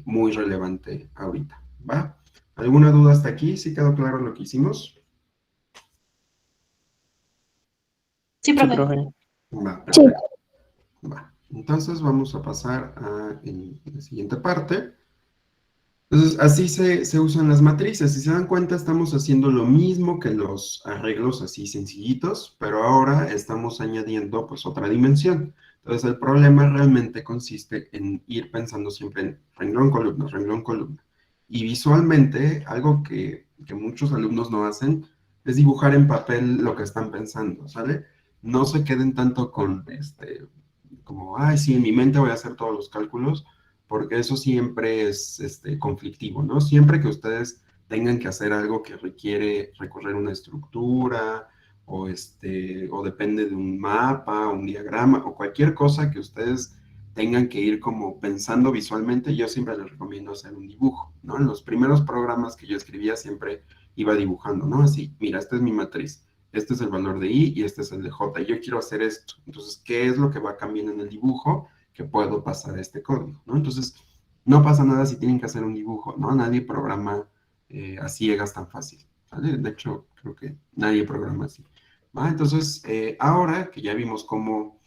muy relevante ahorita, ¿va? ¿Alguna duda hasta aquí? ¿Sí quedó claro lo que hicimos? Sí, Sí, profe. profe. Va, Sí. perfecto. Va. Entonces vamos a pasar a la siguiente parte. Entonces, así se usan las matrices. Si se dan cuenta, estamos haciendo lo mismo que los arreglos así sencillitos, pero ahora estamos añadiendo pues otra dimensión. Entonces, el problema realmente consiste en ir pensando siempre en renglón, columna, renglón, columna. Y visualmente, algo que muchos alumnos no hacen es dibujar en papel lo que están pensando, ¿sale? No se queden tanto con como, ay, sí, en mi mente voy a hacer todos los cálculos, porque eso siempre es conflictivo, ¿no? Siempre que ustedes tengan que hacer algo que requiere recorrer una estructura o depende de un mapa, un diagrama o cualquier cosa que ustedes tengan que ir como pensando visualmente, yo siempre les recomiendo hacer un dibujo, ¿no? En los primeros programas que yo escribía siempre iba dibujando, ¿no? Así, mira, esta es mi matriz, este es el valor de I y este es el de J, y yo quiero hacer esto. Entonces, ¿qué es lo que va cambiando en el dibujo que puedo pasar a este código, ¿no? Entonces, no pasa nada si tienen que hacer un dibujo, ¿no? Nadie programa a ciegas tan fácil, ¿vale? De hecho, creo que nadie programa así, ¿va? Entonces, ahora que ya vimos como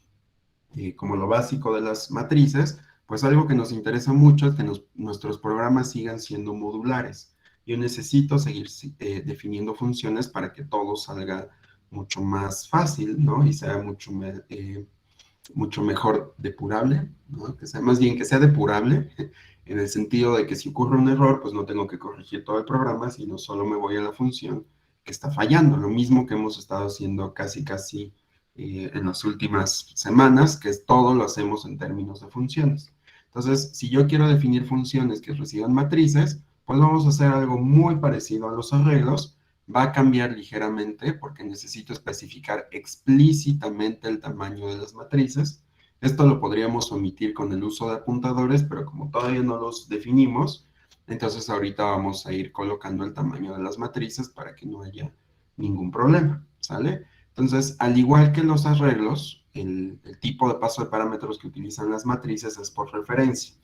lo básico de las matrices, pues algo que nos interesa mucho es que nuestros programas sigan siendo modulares. Yo necesito seguir definiendo funciones para que todo salga mucho más fácil, ¿no? Y sea mucho mejor depurable, ¿no? Que sea, más bien que sea depurable, en el sentido de que si ocurre un error, pues no tengo que corregir todo el programa, sino solo me voy a la función que está fallando. Lo mismo que hemos estado haciendo casi en las últimas semanas, que es todo lo hacemos en términos de funciones. Entonces, si yo quiero definir funciones que reciban matrices, pues vamos a hacer algo muy parecido a los arreglos. Va a cambiar ligeramente porque necesito especificar explícitamente el tamaño de las matrices. Esto lo podríamos omitir con el uso de apuntadores, pero como todavía no los definimos, entonces ahorita vamos a ir colocando el tamaño de las matrices para que no haya ningún problema, ¿sale? Entonces, al igual que los arreglos, el tipo de paso de parámetros que utilizan las matrices es por referencia.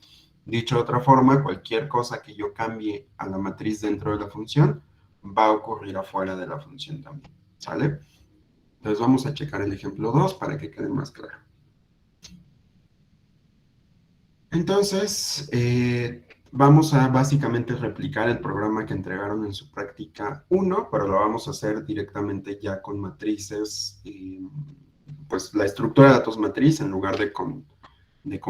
Dicho de otra forma, cualquier cosa que yo cambie a la matriz dentro de la función va a ocurrir afuera de la función también, ¿sale? Entonces vamos a checar el ejemplo 2 para que quede más claro. Entonces, vamos a básicamente replicar el programa que entregaron en su práctica 1, pero lo vamos a hacer directamente ya con matrices, pues la estructura de datos matriz en lugar de con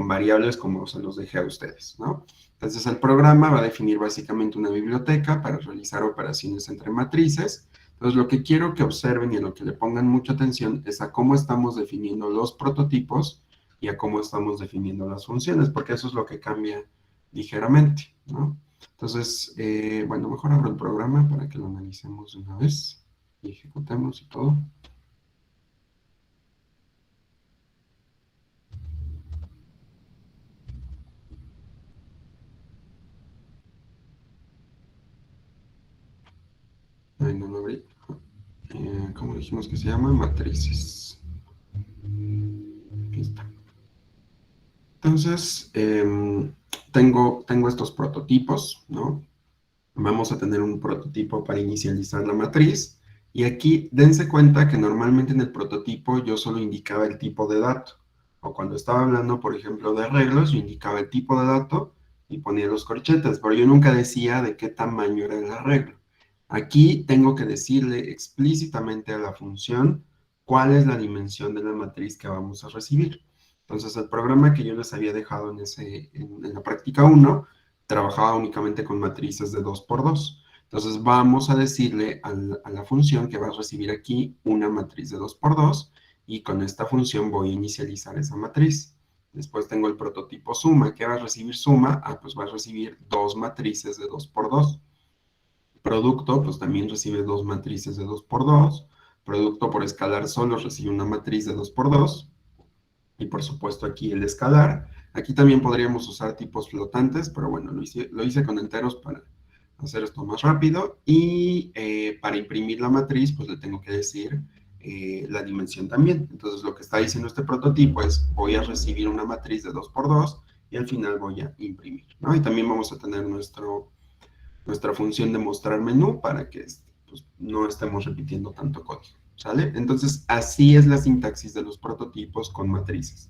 variables como se los dejé a ustedes, ¿no? Entonces el programa va a definir básicamente una biblioteca para realizar operaciones entre matrices. Entonces lo que quiero que observen y a lo que le pongan mucha atención es a cómo estamos definiendo los prototipos y a cómo estamos definiendo las funciones, porque eso es lo que cambia ligeramente, ¿no? Entonces, bueno, mejor abro el programa para que lo analicemos de una vez y ejecutemos y todo. Ay, no lo abrí. ¿Cómo dijimos que se llama? Matrices. Aquí está. Entonces, tengo estos prototipos, ¿no? Vamos a tener un prototipo para inicializar la matriz. Y aquí, dense cuenta que normalmente en el prototipo yo solo indicaba el tipo de dato. O cuando estaba hablando, por ejemplo, de arreglos, yo indicaba el tipo de dato y ponía los corchetes, pero yo nunca decía de qué tamaño era el arreglo. Aquí tengo que decirle explícitamente a la función cuál es la dimensión de la matriz que vamos a recibir. Entonces, el programa que yo les había dejado en la práctica 1 trabajaba únicamente con matrices de 2 por 2. Entonces, vamos a decirle a la función que va a recibir aquí una matriz de 2 por 2 y con esta función voy a inicializar esa matriz. Después tengo el prototipo suma. ¿Qué va a recibir suma? Ah, pues va a recibir dos matrices de 2 por 2. Producto, pues también recibe dos matrices de 2 por 2. Producto por escalar solo recibe una matriz de 2 por 2. Y por supuesto aquí el escalar. Aquí también podríamos usar tipos flotantes, pero bueno, lo hice con enteros para hacer esto más rápido. Y para imprimir la matriz, pues le tengo que decir la dimensión también. Entonces lo que está diciendo este prototipo es, voy a recibir una matriz de 2 por 2 y al final voy a imprimir, ¿no? Y también vamos a tener nuestra función de mostrar menú para que pues, no estemos repitiendo tanto código, ¿sale? Entonces, así es la sintaxis de los prototipos con matrices.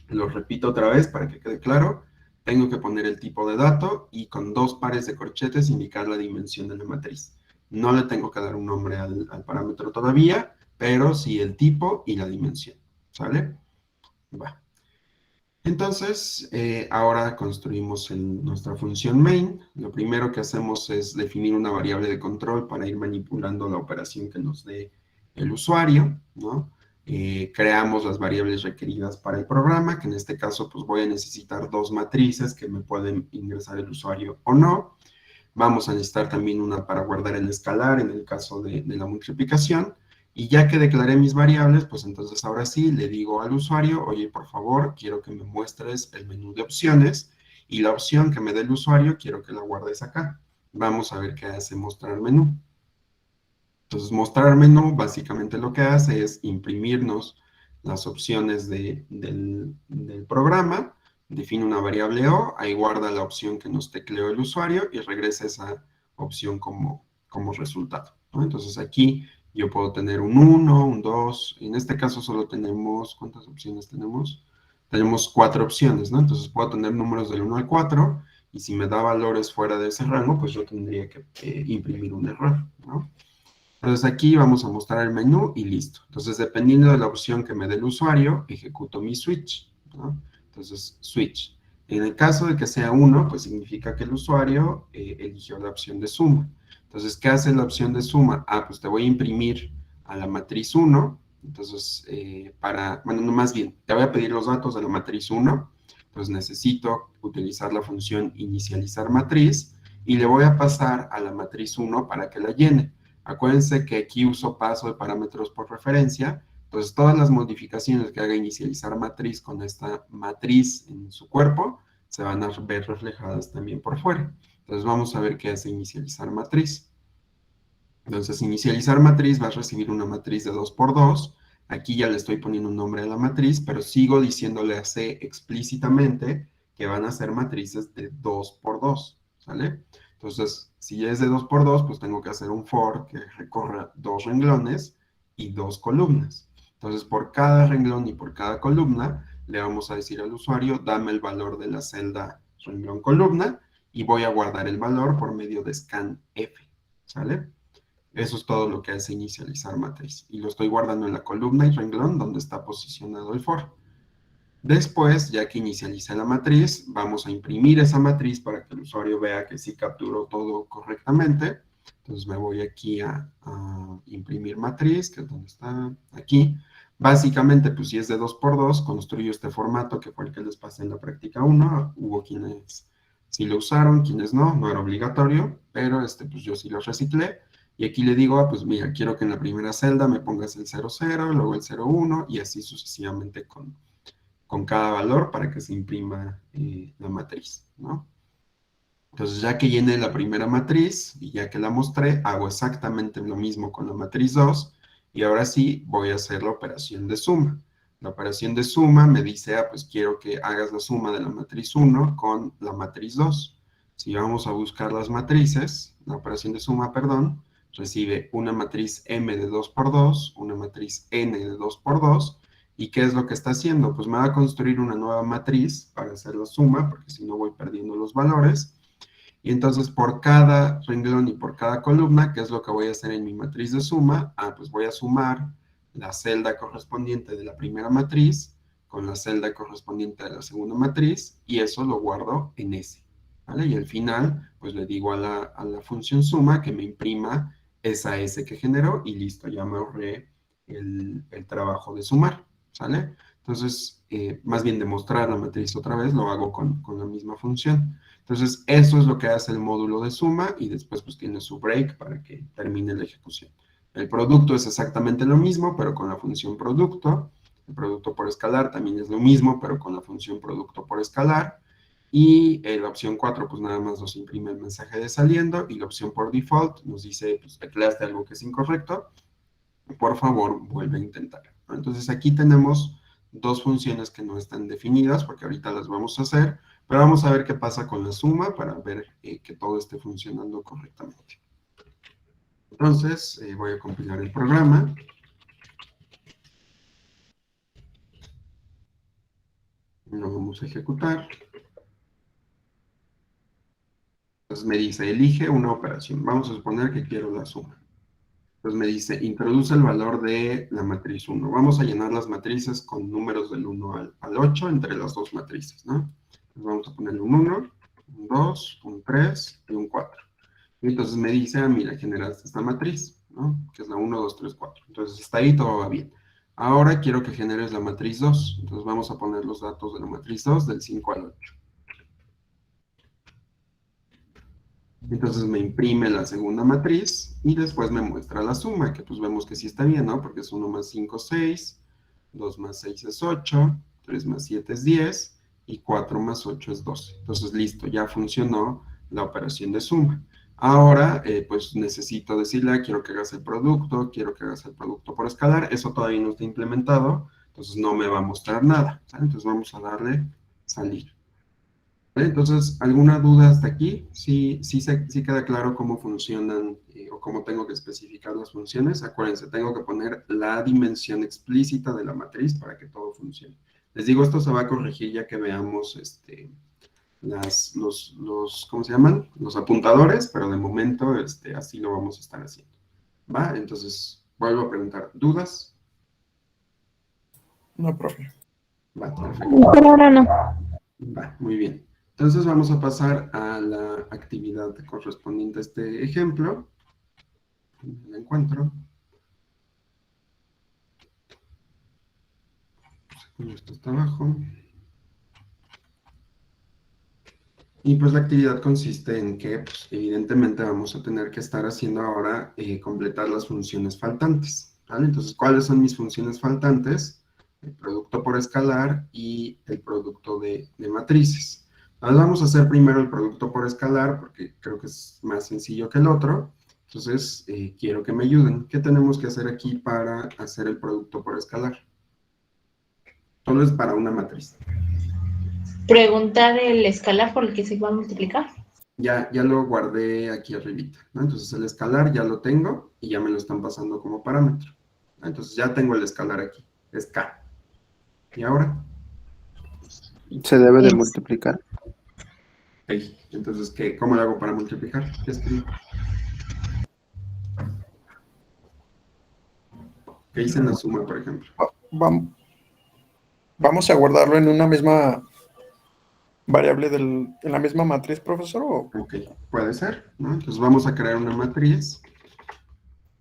Lo repito otra vez para que quede claro. Tengo que poner el tipo de dato y con dos pares de corchetes indicar la dimensión de la matriz. No le tengo que dar un nombre al parámetro todavía, pero sí el tipo y la dimensión, ¿sale? Va. Entonces, ahora construimos nuestra función main. Lo primero que hacemos es definir una variable de control para ir manipulando la operación que nos dé el usuario, ¿no? Creamos las variables requeridas para el programa, que en este caso pues voy a necesitar dos matrices que me pueden ingresar el usuario o no. Vamos a necesitar también una para guardar el escalar en el caso de la multiplicación. Y ya que declaré mis variables, pues entonces ahora sí le digo al usuario, oye, por favor, quiero que me muestres el menú de opciones y la opción que me dé el usuario quiero que la guardes acá. Vamos a ver qué hace mostrar menú. Entonces, mostrar menú básicamente lo que hace es imprimirnos las opciones del programa, define una variable O, ahí guarda la opción que nos tecleó el usuario y regresa esa opción como resultado, ¿no? Entonces aquí yo puedo tener un 1, un 2, en este caso solo tenemos, ¿cuántas opciones tenemos? Tenemos 4 opciones, ¿no? Entonces puedo tener números del 1 al 4 y si me da valores fuera de ese rango, pues yo tendría que imprimir un error, ¿no? Entonces aquí vamos a mostrar el menú y listo. Entonces dependiendo de la opción que me dé el usuario, ejecuto mi switch, ¿no? Entonces switch. En el caso de que sea 1, pues significa que el usuario eligió la opción de suma. Entonces, ¿qué hace la opción de suma? Ah, pues te voy a imprimir a la matriz 1. Entonces, bueno, no, más bien, te voy a pedir los datos de la matriz 1. Entonces necesito utilizar la función inicializar matriz y le voy a pasar a la matriz 1 para que la llene. Acuérdense que aquí uso paso de parámetros por referencia, entonces todas las modificaciones que haga inicializar matriz con esta matriz en su cuerpo se van a ver reflejadas también por fuera. Entonces vamos a ver qué hace inicializar matriz. Entonces inicializar matriz va a recibir una matriz de 2 por 2. Aquí ya le estoy poniendo un nombre a la matriz, pero sigo diciéndole a C explícitamente que van a ser matrices de 2 por 2, ¿sale? Entonces, si es de 2 por 2, pues tengo que hacer un for que recorra 2 renglones y 2 columnas. Entonces, por cada renglón y por cada columna, le vamos a decir al usuario, dame el valor de la celda renglón columna, y voy a guardar el valor por medio de scanf, ¿sale? Eso es todo lo que hace inicializar matriz. Y lo estoy guardando en la columna y renglón donde está posicionado el for. Después, ya que inicialice la matriz, vamos a imprimir esa matriz para que el usuario vea que sí capturó todo correctamente. Entonces me voy aquí a imprimir matriz, que es donde está, aquí. Básicamente, pues si es de 2x2, construyo este formato que fue el que les pasé en la práctica 1. Hubo quienes sí lo usaron, quienes no, no era obligatorio, pero pues yo sí lo reciclé. Y aquí le digo, pues mira, quiero que en la primera celda me pongas el 00, luego el 01 y así sucesivamente con cada valor para que se imprima la matriz, ¿no? Entonces, ya que llené la primera matriz y ya que la mostré, hago exactamente lo mismo con la matriz 2 y ahora sí voy a hacer la operación de suma. La operación de suma me dice, pues quiero que hagas la suma de la matriz 1 con la matriz 2. Si vamos a buscar las matrices, la operación de suma, perdón, recibe una matriz M de 2x2, una matriz N de 2x2, ¿y qué es lo que está haciendo? Pues me va a construir una nueva matriz para hacer la suma, porque si no voy perdiendo los valores. Y entonces por cada renglón y por cada columna, ¿qué es lo que voy a hacer en mi matriz de suma? Pues voy a sumar la celda correspondiente de la primera matriz con la celda correspondiente de la segunda matriz, y eso lo guardo en S, ¿vale? Y al final, pues le digo a la función suma que me imprima esa S que generó, y listo, ya me ahorré el trabajo de sumar, ¿sale? Entonces, más bien demostrar la matriz otra vez, lo hago con la misma función. Entonces, eso es lo que hace el módulo de suma, y después pues tiene su break para que termine la ejecución. El producto es exactamente lo mismo, pero con la función producto. El producto por escalar también es lo mismo, pero con la función producto por escalar. Y la opción 4, pues nada más nos imprime el mensaje de saliendo, y la opción por default nos dice, pues tecleaste algo que es incorrecto, por favor, vuelve a intentar. Entonces aquí tenemos dos funciones que no están definidas, porque ahorita las vamos a hacer, pero vamos a ver qué pasa con la suma para ver que todo esté funcionando correctamente. Entonces, voy a compilar el programa. Lo vamos a ejecutar. Entonces me dice, elige una operación. Vamos a suponer que quiero la suma. Entonces me dice, introduce el valor de la matriz 1. Vamos a llenar las matrices con números del 1 al 8 entre las dos matrices, ¿no? Entonces vamos a ponerle un 1, un 2, un 3 y un 4. Y entonces me dice, mira, generaste esta matriz, ¿no? Que es la 1, 2, 3, 4. Entonces hasta ahí todo va bien. Ahora quiero que generes la matriz 2. Entonces vamos a poner los datos de la matriz 2 del 5 al 8. Entonces me imprime la segunda matriz y después me muestra la suma, que pues vemos que sí está bien, ¿no? Porque es 1 más 5 es 6, 2 más 6 es 8, 3 más 7 es 10 y 4 más 8 es 12. Entonces listo, ya funcionó la operación de suma. Ahora pues necesito decirle, quiero que hagas el producto, quiero que hagas el producto por escalar. Eso todavía no está implementado, entonces no me va a mostrar nada, ¿sale? Entonces vamos a darle salir. Entonces, ¿alguna duda hasta aquí? ¿Sí queda claro cómo funcionan o cómo tengo que especificar las funciones? Acuérdense, tengo que poner la dimensión explícita de la matriz para que todo funcione. Les digo, esto se va a corregir ya que veamos ¿cómo se llaman? Los apuntadores, pero de momento así lo vamos a estar haciendo. ¿Va? Entonces, vuelvo a preguntar, ¿dudas? No, profe. Va, perfecto. Por ahora no. Va, muy bien. Entonces vamos a pasar a la actividad correspondiente a este ejemplo. La encuentro. Esto está abajo. Y pues la actividad consiste en que, pues, evidentemente vamos a tener que estar haciendo ahora completar las funciones faltantes, ¿vale? Entonces, ¿cuáles son mis funciones faltantes? El producto por escalar y el producto de matrices. Ahora vamos a hacer primero el producto por escalar porque creo que es más sencillo que el otro. Entonces, quiero que me ayuden. ¿Qué tenemos que hacer aquí para hacer el producto por escalar? Solo es para una matriz. Preguntar el escalar por el que se va a multiplicar. Ya lo guardé aquí arribita, ¿no? Entonces el escalar ya lo tengo y ya me lo están pasando como parámetro. Entonces ya tengo el escalar aquí, es K. ¿Y ahora? Se debe de Es- multiplicar. Ok, entonces, ¿cómo lo hago para multiplicar? ¿Qué escribo? ¿Qué hice en la suma, por ejemplo? Vam- Vamos a guardarlo en una misma variable en la misma matriz, profesor, o Ok, puede ser, ¿no? Entonces vamos a crear una matriz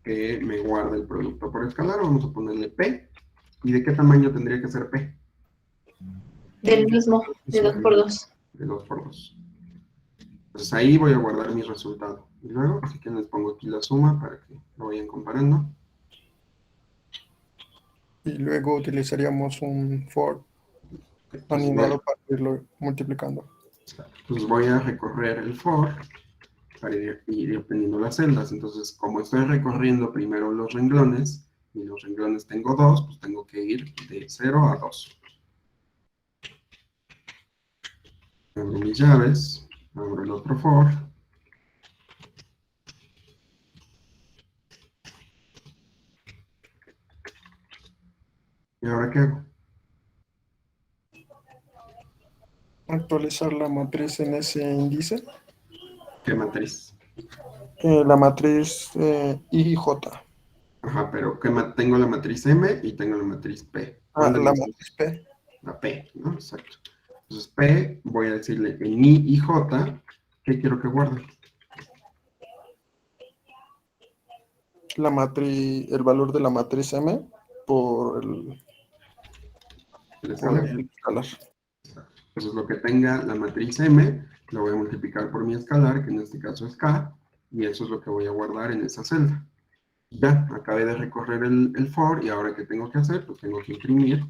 que me guarde el producto por escalar. Vamos a ponerle P. ¿Y de qué tamaño tendría que ser P? Del mismo, de 2 por 2. De 2 por 2. Entonces ahí voy a guardar mi resultado. Y luego, así que les pongo aquí la suma para que lo vayan comparando. y luego utilizaríamos un for Entonces anidado para irlo multiplicando. voy a recorrer el for para ir obteniendo las celdas. Entonces, como estoy recorriendo primero los renglones, y los renglones tengo 2, pues tengo que ir de 0 a 2. Abro mis llaves, abro el otro for. ¿Y ahora qué hago? Actualizar la matriz en ese índice. ¿Qué matriz? La matriz I y J. Ajá, pero tengo la matriz M y tengo la matriz P. Ah, ¿Cuál de la las dos? matriz P. La P, ¿no? Exacto. Entonces P, voy a decirle en I y J, ¿qué quiero que guarde? El valor de la matriz M por el, El por escalar. el escalar. Entonces lo que tenga la matriz M, lo voy a multiplicar por mi escalar, que en este caso es K, y eso es lo que voy a guardar en esa celda. Ya, acabé de recorrer el for, y ahora ¿qué tengo que hacer? Pues tengo que imprimir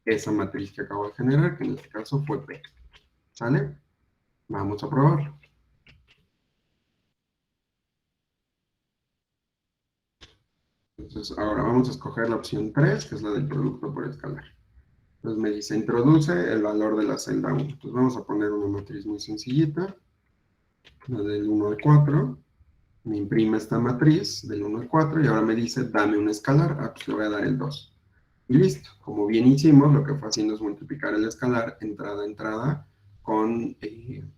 esa matriz que acabo de generar, que en este caso fue P. ¿Sale? Vamos a probarlo. Entonces ahora vamos a escoger la opción 3, que es la del producto por escalar. Entonces me dice, introduce el valor de la celda 1. Entonces vamos a poner una matriz muy sencillita, la del 1 al 4. Me imprime esta matriz del 1 al 4 y ahora me dice, dame un escalar. Ah, pues le voy a dar el 2. Y listo. Como bien hicimos, lo que fue haciendo es multiplicar el escalar entrada a entrada con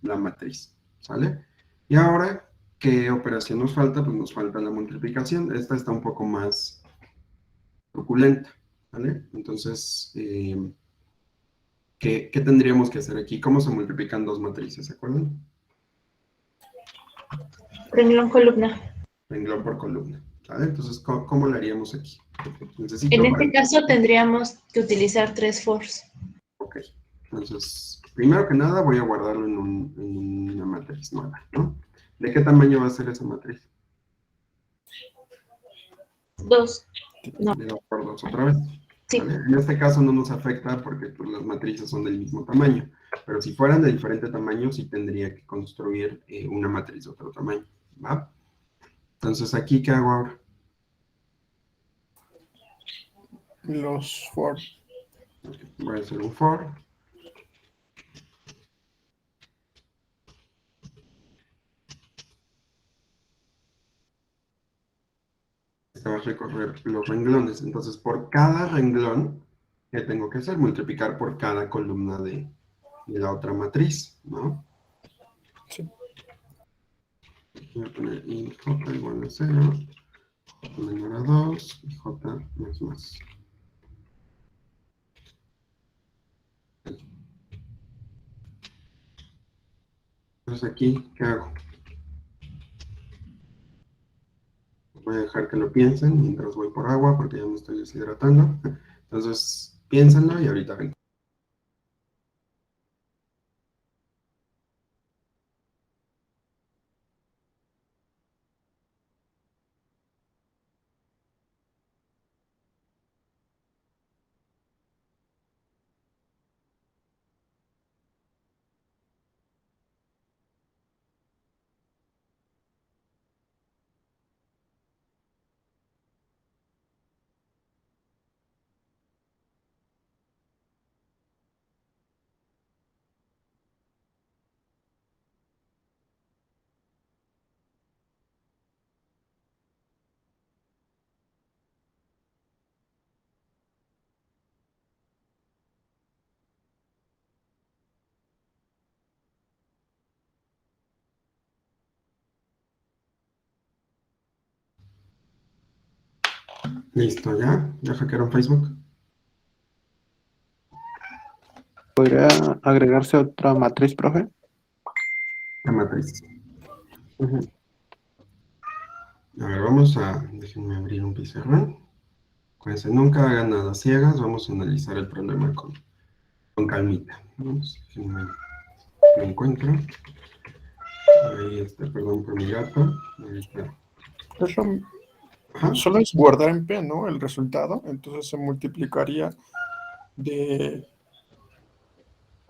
la matriz. ¿Sale? Y ahora, ¿qué operación nos falta? Pues nos falta la multiplicación. Esta está un poco más truculenta. ¿Vale? Entonces, ¿qué tendríamos que hacer aquí? ¿Cómo se multiplican dos matrices? ¿Se acuerdan? Renglón, columna. Renglón por columna. ¿Vale? Entonces, ¿cómo lo haríamos aquí? En Necesito este caso tendríamos que utilizar 3 fors. Ok. Entonces, primero que nada voy a guardarlo en una matriz nueva, ¿no? ¿De qué tamaño va a ser esa matriz? 2. No, De 2 por 2 otra vez. sí. ¿Vale? En este caso no nos afecta porque pues, las matrices son del mismo tamaño, pero si fueran de diferente tamaño sí tendría que construir una matriz de otro tamaño, ¿va? Entonces, ¿aquí qué hago ahora? Los for. Voy a hacer un for. Este va a recorrer los renglones. Entonces, por cada renglón, ¿qué tengo que hacer? Multiplicar por cada columna de la otra matriz, ¿no? Sí. Voy a poner int j igual a 0, j menor a 2 y j más más. Entonces aquí, ¿qué hago? Voy a dejar que lo piensen mientras voy por agua porque ya me estoy deshidratando. Entonces, piénsenlo y ahorita vengo. Listo, ¿ya hackearon Facebook? ¿Podría agregarse otra matriz, profe? La matriz. Ujú. A ver, déjenme abrir un pizarrón. Acuérdense, nunca hagan nada ciegas, vamos a analizar el problema con calmita. Vamos, déjenme, lo encuentro. Ahí está, perdón por mi gato. Ahí está. Eso Ajá. solo es guardar en P, ¿no? El resultado. Entonces se multiplicaría de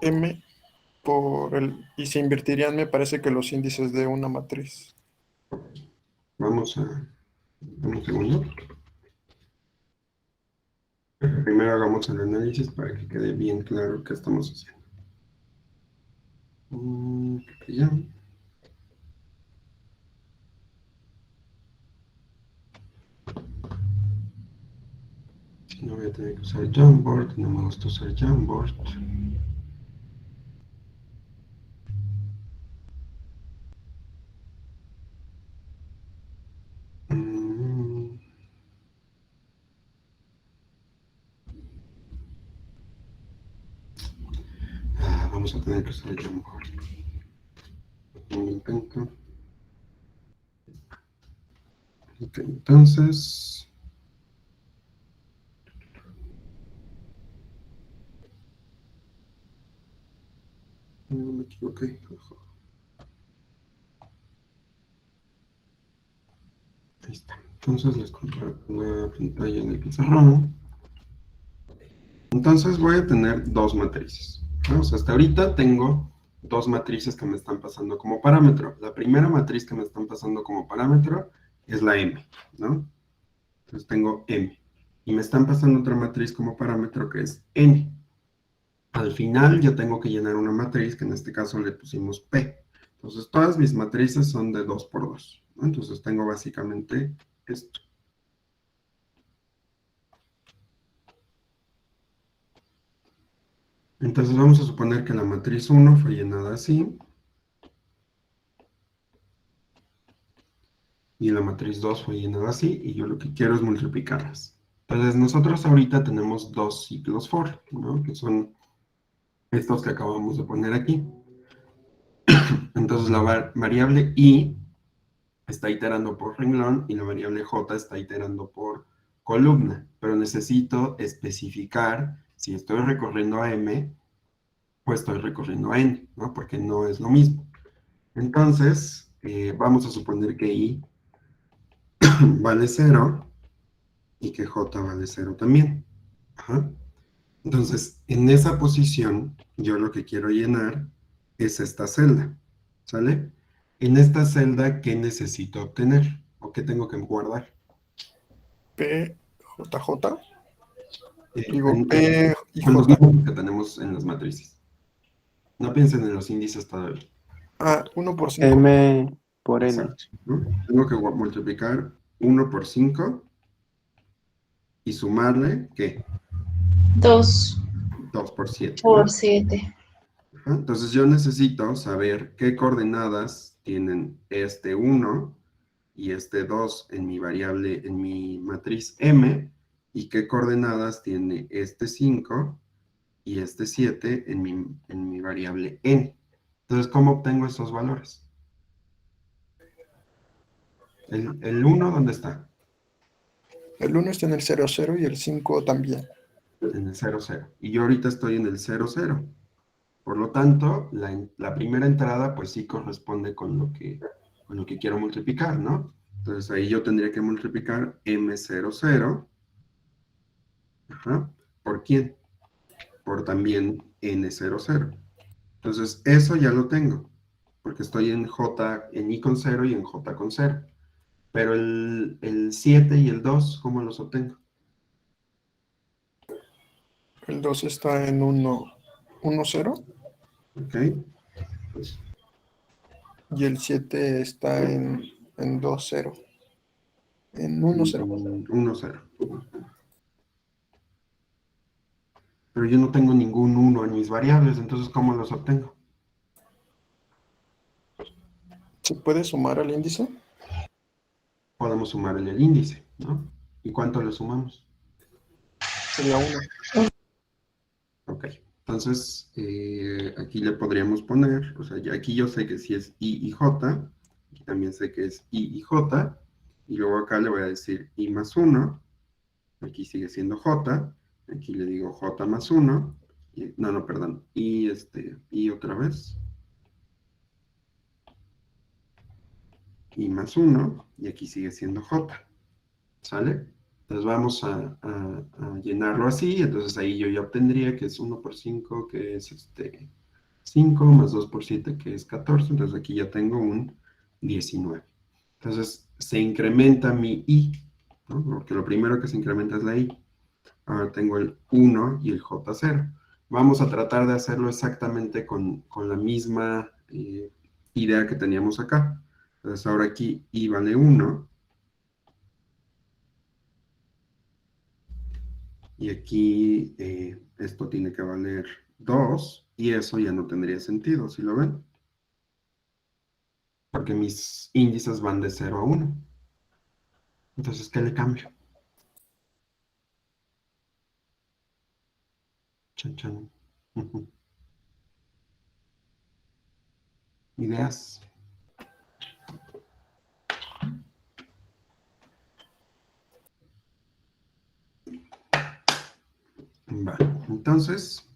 M y se invertirían, me parece que los índices de una matriz. Vamos a... Un segundo. Primero hagamos el análisis para que quede bien claro qué estamos haciendo. Ya. Si no voy a tener que usar Jamboard, no me gusta usar Jamboard. Mm, Vamos a tener que usar Jamboard. Un intento. Ok, entonces... No me equivoqué. Ahí está. Entonces les comparto la pantalla en el pizarrón. Entonces voy a tener dos matrices, ¿no? O sea, hasta ahorita tengo dos matrices que me están pasando como parámetro. La primera matriz que me están pasando como parámetro es la M, ¿no? Entonces tengo M. Y me están pasando otra matriz como parámetro que es N. Al final yo tengo que llenar una matriz que en este caso le pusimos P. Entonces todas mis matrices son de 2 por 2, ¿no? Entonces tengo básicamente esto. Entonces vamos a suponer que la matriz 1 fue llenada así. Y la matriz 2 fue llenada así. Y yo lo que quiero es multiplicarlas. Entonces nosotros ahorita tenemos dos ciclos for, ¿no? Que son estos que acabamos de poner aquí. Entonces la variable i está iterando por renglón y la variable j está iterando por columna. Pero necesito especificar si estoy recorriendo a m o estoy recorriendo a n, ¿no? Porque no es lo mismo. Entonces, vamos a suponer que i vale 0 y que j vale 0 también. Ajá. Entonces, en esa posición, yo lo que quiero llenar es esta celda, ¿sale? En esta celda, ¿qué necesito obtener? ¿O qué tengo que guardar? P, J, J. Eh, Digo, en, P y en los J. números que tenemos en las matrices. No piensen en los índices todavía. Ah, 1 por 5. M por N. Exacto, ¿no? Tengo que multiplicar 1 por 5 y sumarle, ¿qué? 2 2 por 7, por ¿no? 7. Ajá. Entonces yo necesito saber qué coordenadas tienen este 1 y este 2 en mi variable, en mi matriz M, y qué coordenadas tiene este 5 y este 7 en mi variable N. Entonces, ¿cómo obtengo esos valores? ¿El 1 dónde está? El 1 está en el 0, 0 y el 5 también. En el 0, 0. Y yo ahorita estoy en el 0, 0. Por lo tanto, la primera entrada pues sí corresponde con lo que quiero multiplicar, ¿no? Entonces ahí yo tendría que multiplicar M00, ajá, ¿por quién? Por también N00. Entonces eso ya lo tengo, porque estoy en J, en I con 0 y en J con 0. Pero el 7 y el 2, ¿cómo los obtengo? El 2 está en 1, 1, 0. ¿Ok? Y el 7 está en 2, 0. En 1, 0. 1, 0. Pero yo no tengo ningún 1 en mis variables, entonces ¿cómo los obtengo? ¿Se puede sumar al índice? Podemos sumarle el índice, ¿no? ¿Y cuánto le sumamos? Sería 1. Ok, entonces aquí le podríamos poner, o sea, ya aquí yo sé que sí es I y J, aquí también sé que es I y J, y luego acá le voy a decir I más 1, aquí sigue siendo J, aquí le digo J más 1, no, perdón, I otra vez, I más 1, y aquí sigue siendo J, ¿sale? Entonces vamos a llenarlo así, entonces ahí yo ya obtendría que es 1 por 5, que es 5 más 2 por 7, que es 14, entonces aquí ya tengo un 19. Entonces se incrementa mi I, ¿no? Porque lo primero que se incrementa es la I. Ahora tengo el 1 y el J0. Vamos a tratar de hacerlo exactamente con la misma idea que teníamos acá. Entonces ahora aquí I vale 1. Y aquí esto tiene que valer 2. Y eso ya no tendría sentido, ¿sí lo ven? Porque mis índices van de 0 a 1. Entonces, ¿qué le cambio? Chan, chan. Ujú. Ideas. Vale, entonces,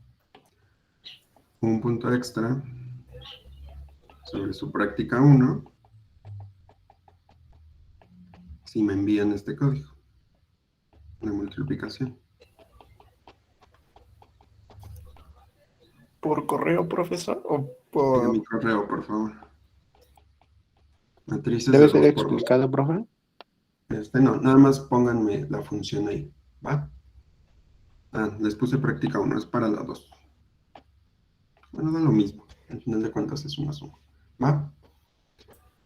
un punto extra sobre su práctica 1, si me envían este código de multiplicación. ¿Por correo, profesor? ¿O A mi por...? correo, por favor. Matrices de ¿Debe ser 2 por 2. explicado, profe? No, nada más pónganme la función ahí, ¿va? Les puse práctica 1, es para la 2. Bueno, da lo mismo. Al final de cuentas es una suma, ¿va?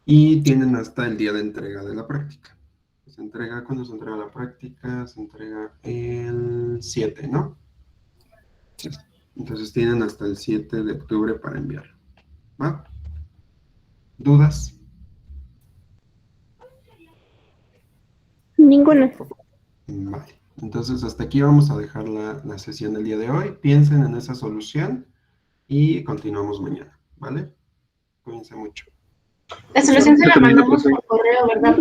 Y tienen hasta el día de entrega de la práctica. ¿Cuándo se entrega la práctica? Se entrega el 7, ¿no? Sí. Entonces tienen hasta el 7 de octubre para enviarlo, ¿va? ¿Dudas? Ninguna. Vale. Entonces hasta aquí vamos a dejar la sesión del día de hoy. Piensen en esa solución y continuamos mañana, ¿vale? Cuídense mucho. La solución se la mandamos por correo, ¿verdad?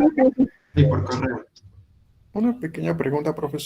Sí, por correo. Una pequeña pregunta, profesor.